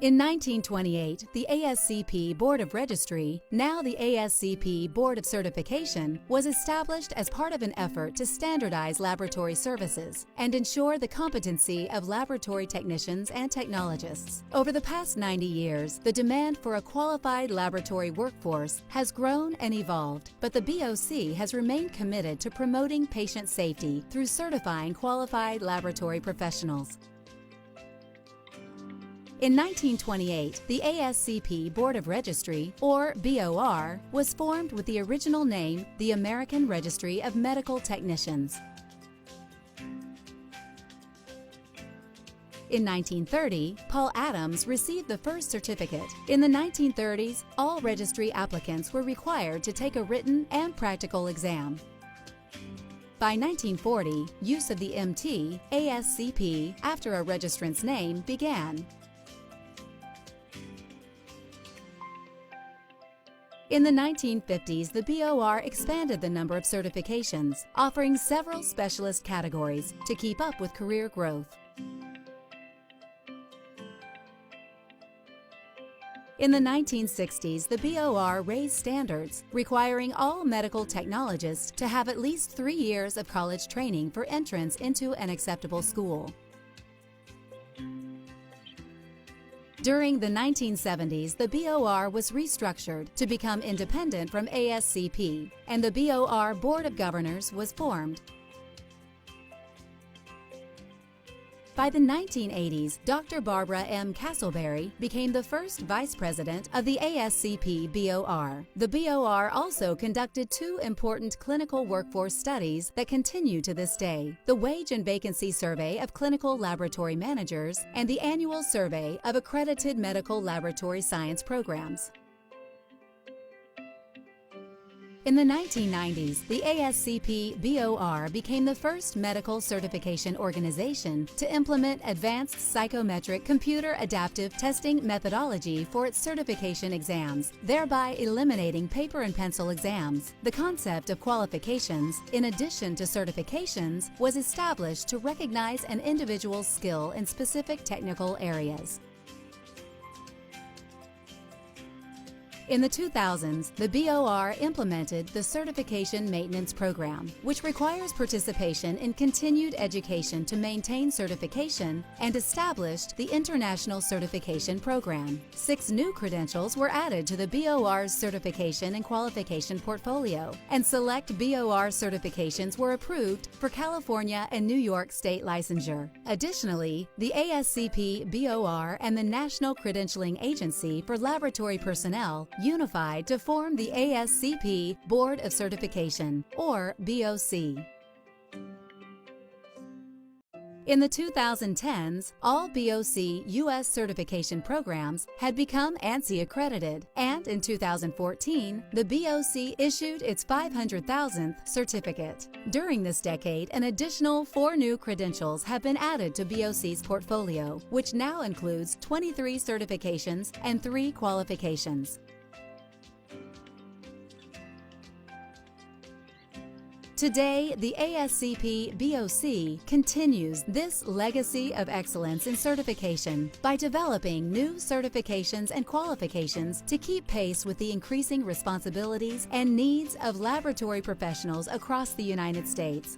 In 1928, the ASCP Board of Registry, now the ASCP Board of Certification, was established as part of an effort to standardize laboratory services and ensure the competency of laboratory technicians and technologists. Over the past 90 years, the demand for a qualified laboratory workforce has grown and evolved, but the BOC has remained committed to promoting patient safety through certifying qualified laboratory professionals. In 1928, the ASCP Board of Registry, or BOR, was formed with the original name, the American Registry of Medical Technicians. In 1930, Paul Adams received the first certificate. In the 1930s, all registry applicants were required to take a written and practical exam. By 1940, use of the MT, ASCP, after a registrant's name began. In the 1950s, the BOR expanded the number of certifications, offering several specialist categories to keep up with career growth. In the 1960s, the BOR raised standards, requiring all medical technologists to have at least 3 years of college training for entrance into an acceptable school. During the 1970s, the BOR was restructured to become independent from ASCP, and the BOR Board of Governors was formed. By the 1980s, Dr. Barbara M. Castleberry became the first vice president of the ASCP BOR. The BOR also conducted 2 important clinical workforce studies that continue to this day: the Wage and Vacancy Survey of Clinical Laboratory Managers and the Annual Survey of Accredited Medical Laboratory Science Programs. In the 1990s, the ASCP BOR became the first medical certification organization to implement advanced psychometric computer adaptive testing methodology for its certification exams, thereby eliminating paper and pencil exams. The concept of qualifications, in addition to certifications, was established to recognize an individual's skill in specific technical areas. In the 2000s, the BOR implemented the Certification Maintenance Program, which requires participation in continued education to maintain certification, and established the International Certification Program. 6 new credentials were added to the BOR's certification and qualification portfolio, and select BOR certifications were approved for California and New York state licensure. Additionally, the ASCP BOR and the National Credentialing Agency for Laboratory Personnel unified to form the ASCP Board of Certification, or BOC. In the 2010s, all BOC U.S. certification programs had become ANSI accredited, and in 2014, the BOC issued its 500,000th certificate. During this decade, an additional 4 new credentials have been added to BOC's portfolio, which now includes 23 certifications and 3 qualifications. Today, the ASCP BOC continues this legacy of excellence in certification by developing new certifications and qualifications to keep pace with the increasing responsibilities and needs of laboratory professionals across the United States.